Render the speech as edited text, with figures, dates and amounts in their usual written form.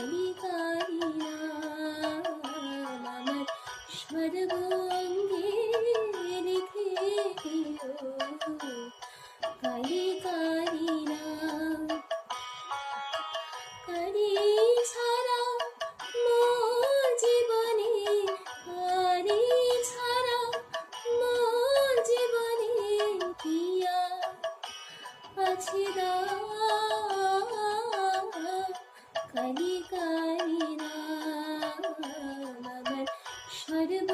কালিকারি নাম আমার সর্বঙ্গে লিখে দিও, কালিকারি নাম। কারি ছাড়া মোর জীবনে, কারি ছাড়া মোর জীবনে কিয়া আছে দাম, কালিকারি নাম আমার সর্ব